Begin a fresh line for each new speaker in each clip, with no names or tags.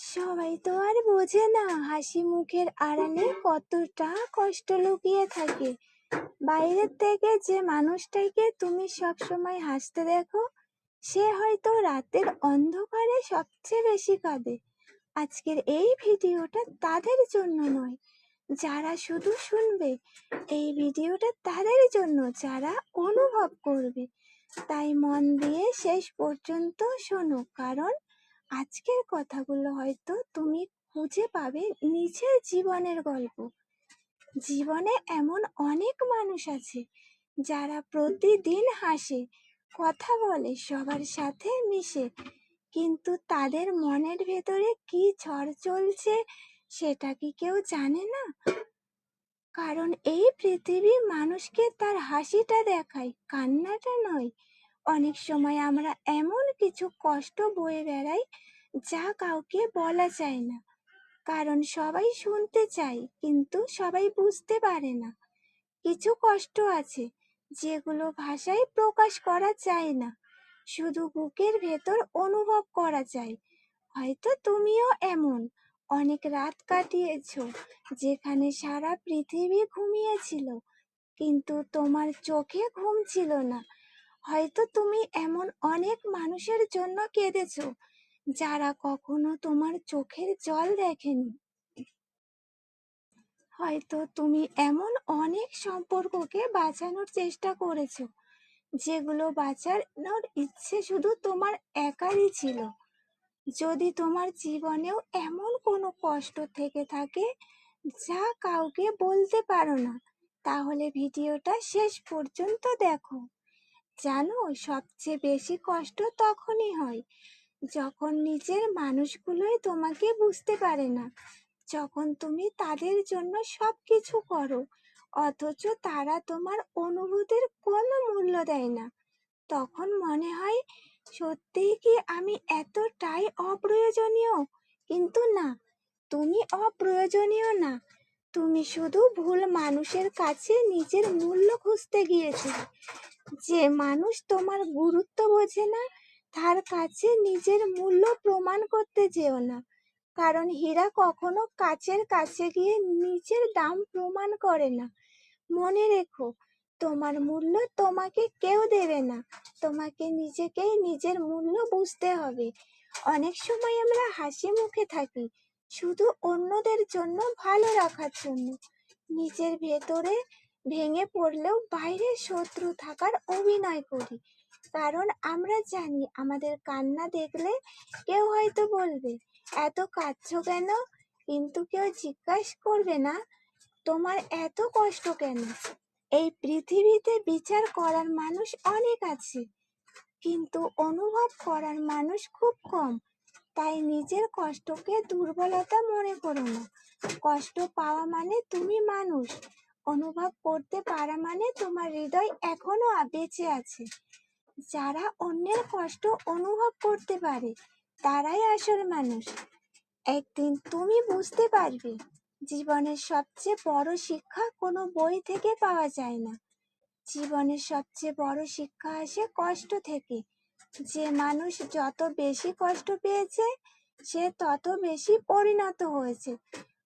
সবাই তো আর বোঝে না হাসি মুখের আড়ালে কতটা কষ্ট লুকিয়ে থাকে। বাইরের থেকে যে মানুষটাকে তুমি সবসময় হাসতে দেখো, সে হয়তো রাতের অন্ধকারে সবচেয়ে বেশি কাঁদে। আজকের এই ভিডিওটা তাদের জন্য নয় যারা শুধু শুনবে, এই ভিডিওটা তাদের জন্য যারা অনুভব করবে। তাই মন দিয়ে শেষ পর্যন্ত শোনো, কারণ আজকের কথাগুলো হয়তো তুমি খুঁজে পাবে নিজের জীবনের গল্প। জীবনে এমন অনেক মানুষ আছে যারা প্রতিদিন হাসে, কথা বলে, সবার সাথে মিশে, কিন্তু তাদের মনের ভেতরে কি ঝড় চলছে সেটা কি কেউ জানে না? কারণ এই পৃথিবী মানুষকে তার হাসিটা দেখায়, কান্নাটা নয়। অনেক সময় আমরা এমন কিছু কষ্ট বয়ে বেড়াই যা কাউকে বলা যায় না, কারণ সবাই শুনতে চায় কিন্তু সবাই বুঝতে পারে না। কিছু কষ্ট আছে যেগুলো ভাষায় প্রকাশ করা যায় না, শুধু বুকের ভেতর অনুভব করা যায়। হয়তো তুমিও এমন অনেক রাত কাটিয়েছো যেখানে সারা পৃথিবী ঘুমিয়েছিল কিন্তু তোমার চোখে ঘুম ছিল না। হয়তো তুমি এমন অনেক মানুষের জন্য কেঁদেছো যারা কখনো তোমার চোখের জল দেখেনি। হয়তো তুমি এমন অনেক সম্পর্ককে বাঁচানোর চেষ্টা করেছো যেগুলো বাঁচানোর ইচ্ছে শুধু তোমার একারই ছিল। যদি তোমার জীবনেও এমন কোনো কষ্ট থেকে থাকে যা কাউকে বলতে পারো না, তাহলে ভিডিওটা শেষ পর্যন্ত দেখো। জানো, সবচেয়ে বেশি কষ্ট তখনই হয় যখন নিজের মানুষগুলোই তোমাকে বুঝতে পারে না, যখন তুমি তাদের জন্য সবকিছু করো অথচ তারা তোমার অনুভূতির কোনো মূল্য দেয় না। তখন মনে হয় সত্যিই কি আমি এতটাই অপ্রয়োজনীয়? কিন্তু না, তুমি অপ্রয়োজনীয় না, তুমি শুধু ভুল মানুষের কাছে নিজের মূল্য খুঁজতে গিয়েছিলে। যে মানুষ তোমার গুরুত্ব বোঝে না তার কাছে নিজের মূল্য প্রমাণ করতে যেও না, কারণ হীরা কখনো কাচের কাছে গিয়ে নিজের দাম প্রমাণ করে না। মনে রেখো, তোমার মূল্য তোমাকে কেউ দেবে না, তোমাকে নিজেকেই নিজের মূল্য বুঝতে হবে। অনেক সময় আমরা হাসি মুখে থাকি শুধু অন্যদের জন্য ভালো রাখার জন্য, নিজের ভেতরে ভেঙে পড়লেও বাইরে শত্রু থাকার অভিনয় করি, কারণ আমরা জানি আমাদের কান্না দেখলে কেউ হয়তো বলবে এত কাঁদছো কেন, কিন্তু কেউ জিজ্ঞাসা করবে না তোমার এত কষ্ট কেন। এই পৃথিবীতে বিচার করার মানুষ অনেক আছে কিন্তু অনুভব করার মানুষ খুব কম। তাই নিজের কষ্টকে দুর্বলতা মনে করো না। কষ্ট পাওয়া মানে তুমি মানুষ, অনুভব করতে পারা মানে তোমার হৃদয় এখনো বেঁচে আছে। যারা অন্যের কষ্ট অনুভব করতে পারে তারাই আসল মানুষ। একদিন তুমি বুঝতে পারবে জীবনের সবচেয়ে বড় শিক্ষা কোনো বই থেকে পাওয়া যায় না। জীবনের সবচেয়ে বড় শিক্ষা আসে কষ্ট থেকে। যে মানুষ যত বেশি কষ্ট পেয়েছে সে তত বেশি পরিণত হয়েছে,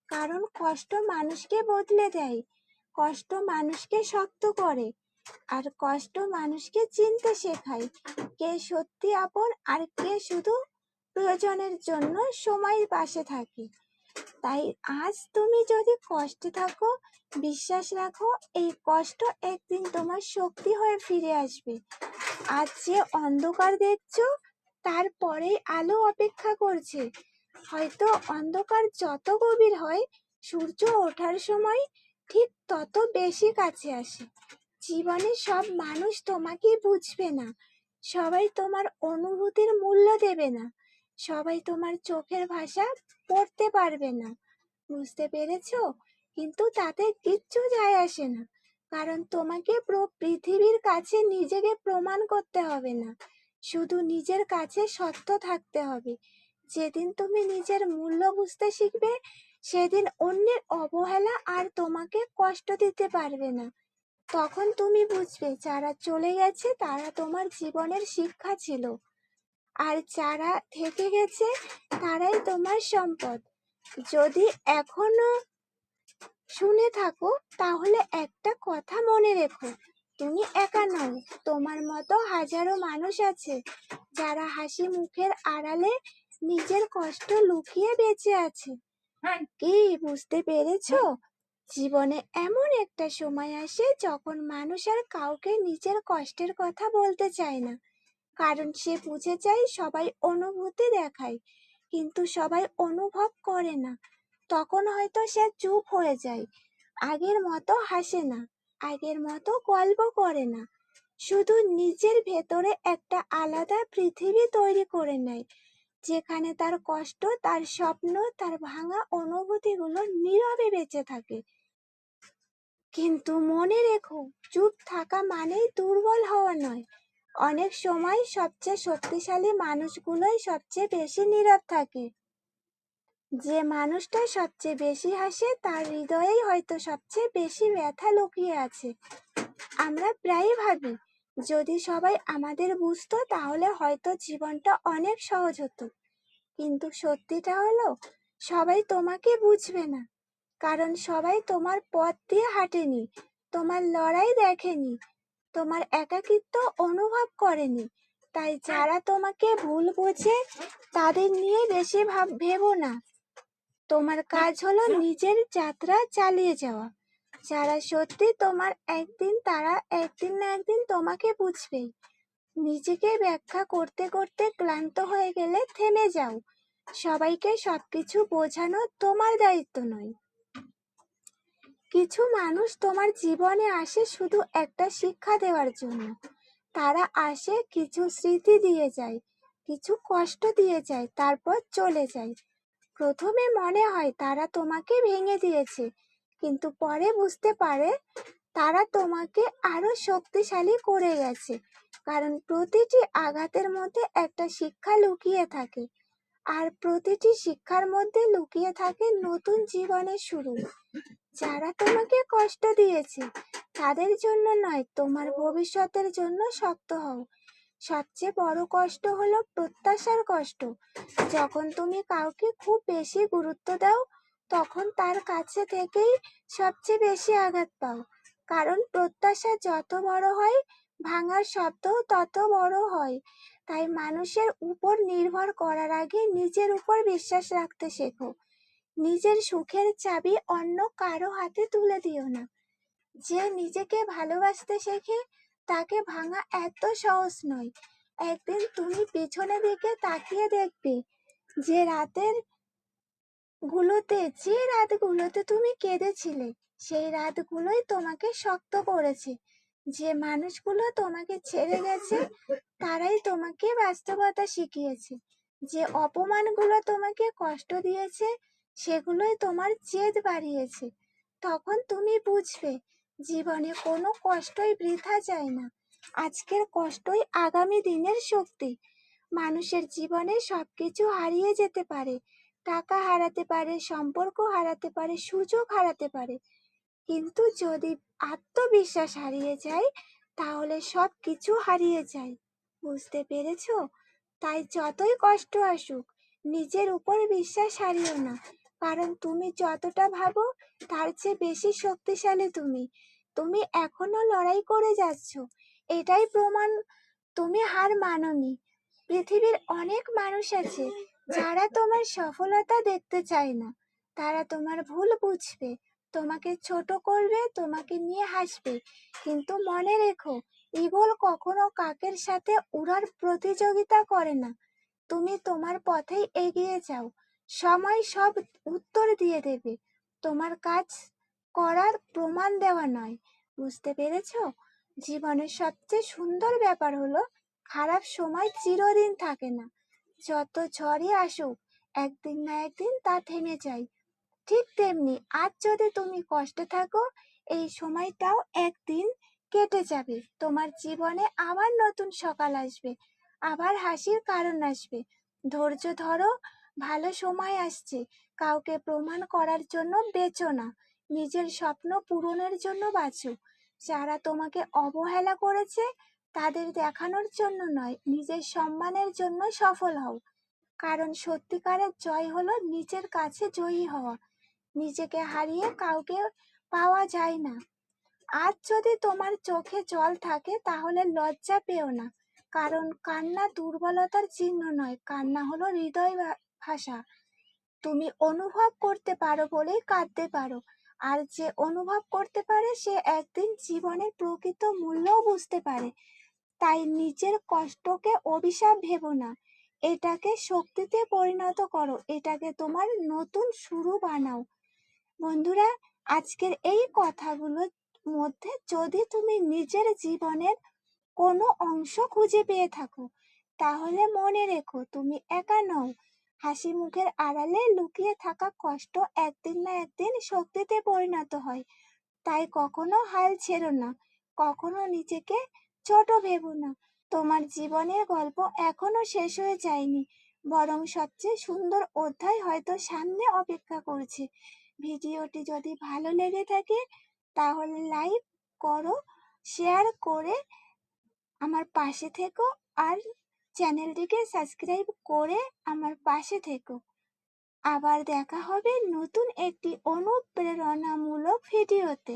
কারণ কষ্ট মানুষকে বদলে দেয়, কষ্ট মানুষকে শক্ত করে, আর কষ্ট মানুষকে চিনতে শেখায় কে সত্যি আপন আর কে শুধু প্রয়োজনের জন্য সময় পাশে থাকে। তাই আজ তুমি যদি কষ্টে থাকো, বিশ্বাস রাখো এই কষ্ট একদিন তোমার শক্তি হয়ে ফিরে আসবে। আজ যে অন্ধকার দেখছো তারপরেই আলো অপেক্ষা করছে। হয়তো অন্ধকার যত গভীর হয় সূর্য ওঠার সময় ঠিক তত বেশি কাছে আসে। জীবনে সব মানুষ তোমাকে বুঝবে না, সবাই তোমার অনুভূতির মূল্য দেবে না, সবাই তোমার চোখের ভাষা পড়তে পারবে না। বুঝতে পেরেছো? কিন্তু তাতে কিচ্ছু যায় আসে না, কারণ তোমাকে পুরো পৃথিবীর কাছে নিজেকে প্রমাণ করতে হবে না, শুধু নিজের কাছে সত্য থাকতে হবে। যেদিন তুমি নিজের মূল্য বুঝতে শিখবে সেদিন অন্যের অবহেলা আর তোমাকে কষ্ট দিতে পারবে না। তখন তুমি বুঝবে যারা চলে গেছে তারা তোমার জীবনের শিক্ষা ছিল। আর যারা থেকে গেছে তারাই তোমার সম্পদ। যদি এখনো শুনে থাকো তাহলে একটা কথা মনে রেখো, তুমি একা নও। তোমার মতো হাজারো মানুষ আছে যারা হাসি মুখের আড়ালে নিজের কষ্ট লুকিয়ে বেঁচে আছে। কি বুঝতে পেরেছো? জীবনে এমন একটা সময় আসে যখন মানুষ আর কাউকে নিজের কষ্টের কথা বলতে চায় না, কারণ সে বুঝে যায় সবাই অনুভূতি দেখায় কিন্তু সবাই অনুভব করে না। তখন হয়তো সে চুপ হয়ে যায়, আগের মতো হাসে না, আগের মতো গল্প করে না, শুধু নিজের ভেতরে একটা আলাদা পৃথিবী তৈরি করে নেয়, যেখানে তার কষ্ট, তার স্বপ্ন, তার ভাঙা অনুভূতিগুলো নীরবে বেঁচে থাকে। কিন্তু মনে রেখো, চুপ থাকা মানেই দুর্বল হওয়া নয়। অনেক সময় সবচেয়ে শক্তিশালী মানুষগুলোই সবচেয়ে বেশি নীরব থাকে। যে মানুষটা সবচেয়ে বেশি হাসে তার হৃদয়েই হয়তো সবচেয়ে বেশি ব্যথা লুকিয়ে আছে। আমরা প্রায়ই ভাবি, যদি সবাই আমাদের বুঝতো তাহলে হয়তো জীবনটা অনেক সহজ হতো। কিন্তু সত্যিটা হলো, সবাই তোমাকে বুঝবে না, কারণ সবাই তোমার পথ দিয়ে হাঁটেনি, তোমার লড়াই দেখেনি, তোমার একাকিত্ব অনুভব করেনি। তাই যারা তোমাকে ভুল বোঝে তাদের নিয়ে বেশি ভেবো না। তোমার কাজ হলো নিজের যাত্রা চালিয়ে যাওয়া। যারা সত্যি তোমার একদিন, তারা একদিন না একদিন তোমাকে বুঝবে। নিজেকে ব্যাখ্যা করতে করতে ক্লান্ত হয়ে গেলে থেমে যাও। সবাইকে সবকিছু বোঝানো তোমার দায়িত্ব নয়। কিছু মানুষ তোমার জীবনে আসে শুধু একটা শিক্ষা দেওয়ার জন্য। তারা আসে, কিছু স্মৃতি দিয়ে যায়, কিছু কষ্ট দিয়ে যায়, তারপর চলে যায়। প্রথমে মনে হয় তারা তোমাকে ভেঙে দিয়েছে, কিন্তু পরে বুঝতে পারে তারা তোমাকে আরো শক্তিশালী করে গেছে, কারণ প্রতিটি আঘাতের মধ্যে একটা শিক্ষা লুকিয়ে থাকে, আর প্রতিটি শিক্ষার মধ্যে লুকিয়ে থাকে নতুন জীবনের শুরু। যারা তোমাকে কষ্ট দিয়েছে তাদের জন্য নয়, তোমার ভবিষ্যতের জন্য শক্ত হও। সবচেয়ে বড় কষ্ট হলো প্রত্যাশার কষ্ট। যখন তুমি কাউকে খুব বেশি গুরুত্ব দাও, তখন তার কাছে থেকেই সবচেয়ে বেশি আঘাত পাও। কারণ প্রত্যাশা যত বড় হয়, ভাঙার শব্দও তত বড় হয়। তাই মানুষের উপর নির্ভর করার আগে নিজের উপর বিশ্বাস রাখতে শেখো। নিজের সুখের চাবি অন্য কারো হাতে তুলে দিও না। যে নিজেকে ভালোবাসতে শেখে তাকে ভাঙা এত সহজ নয়। একদিন তুমি পিছনের দিকে তাকিয়ে দেখবে যে রাতগুলোতে তুমি কেঁদেছিলে, সেই রাতগুলোই তোমাকে শক্ত করেছে। যে মানুষগুলো তোমাকে ছেড়ে গেছে তারাই তোমাকে বাস্তবতা শিখিয়েছে। যে অপমানগুলো তোমাকে কষ্ট দিয়েছে সেগুলোই তোমার জেদ বাড়িয়েছে। তখন তুমি বুঝবে, জীবনে কোনো কষ্টই বৃথা যায় না। আজকের কষ্টই আগামী দিনের শক্তি। মানুষের জীবনে সবকিছু হারিয়ে যেতে পারে, টাকা হারাতে পারে, সম্পর্ক হারাতে পারে, সুযোগ হারাতে পারে, কিন্তু যদি আত্মবিশ্বাস হারিয়ে যায় তাহলে সব কিছু হারিয়ে যায়। বুঝতে পেরেছো? তাই যতই কষ্ট আসুক, নিজের উপর বিশ্বাস হারিও না, কারণ তুমি যতটা ভাবো তার চেয়ে বেশি শক্তিশালী তুমি। তুমি এখনো লড়াই করে যাচ্ছ, এটাই প্রমাণ তুমি হার মানোনি। পৃথিবীর অনেক মানুষ আছে যারা তোমার সফলতা দেখতে চায় না। তারা তোমার ভুল বুঝবে, তোমাকে ছোট করবে, তোমাকে নিয়ে হাসবে, কিন্তু মনে রেখো, ঈগল কখনো কাকের সাথে উড়ার প্রতিযোগিতা করে না। তুমি তোমার পথেই এগিয়ে যাও, সময় সব উত্তর দিয়ে দেবে। তোমার কাজ করার প্রমাণ দেওয়া নয়। বুঝতে পেরেছো? জীবনের সবচেয়ে সুন্দর ব্যাপার হলো, খারাপ সময় চিরদিন থাকে না। যত ঝড়ই আসুক, একদিন না একদিন তা থেমে যায়। ঠিক তেমনি আজ যদি তুমি কষ্টে থাকো, এই সময়টাও একদিন কেটে যাবে। তোমার জীবনে আবার নতুন সকাল আসবে, আবার হাসির কারণ আসবে। ধৈর্য ধরো, ভালো সময় আসছে। কাউকে প্রমাণ করার জন্য বেঁচো না, নিজের স্বপ্ন পূরণের জন্য বাঁচো। যারা তোমাকে অবহেলা করেছে তাদের দেখানোর জন্য নয়, নিজের সম্মানের জন্য সফল হও। কারণ সত্যিকারের জয় হলো নিজের কাছে জয়ী হওয়া। নিজেকে হারিয়ে কাউকে পাওয়া যায় না। আজ যদি তোমার চোখে জল থাকে তাহলে লজ্জা পেও না, কারণ কান্না দুর্বলতার চিহ্ন নয়, কান্না হলো হৃদয় ভাষা। তুমি অনুভব করতে পারো বলেই কাঁদতে পারো, আর যে অনুভব করতে পারে সে একদিন জীবনের প্রকৃত মূল্যও বুঝতে পারে। তাই নিজের কষ্টকে অভিশাপ ভেবো না, এটাকে শক্তিতে পরিণত করো, এটাকে তোমার নতুন শুরু বানাও। বন্ধুরা, আজকের এই কথাগুলোর মধ্যে যদি তুমি নিজের জীবনের কোনো অংশ খুঁজে পেয়ে থাকো, তাহলে মনে রেখো তুমি একা নও। হাসি মুখের আড়ালে লুকিয়ে থাকা কষ্ট একদিন না একদিন শক্তিতে পরিণত হয়। তাই কখনো হাল ছেড়ো না, কখনো নিজেকে ছোট ভেবো না। তোমার জীবনের গল্প এখনো শেষ হয়ে যায়নি, বরং সবচেয়ে সুন্দর অধ্যায় হয়তো সামনে অপেক্ষা করছে। ভিডিওটি যদি ভালো লেগে থাকে তাহলে লাইক করো, শেয়ার করে আমার পাশে থেকো, আর চ্যানেলটিকে সাবস্ক্রাইব করে আমার পাশে থেকো। আবার দেখা হবে নতুন একটি অনুপ্রেরণামূলক ভিডিওতে।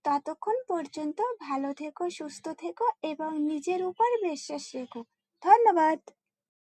ততক্ষণ পর্যন্ত ভালো থেকো, সুস্থ থেকো এবং নিজের উপর বিশ্বাস রেখো। ধন্যবাদ।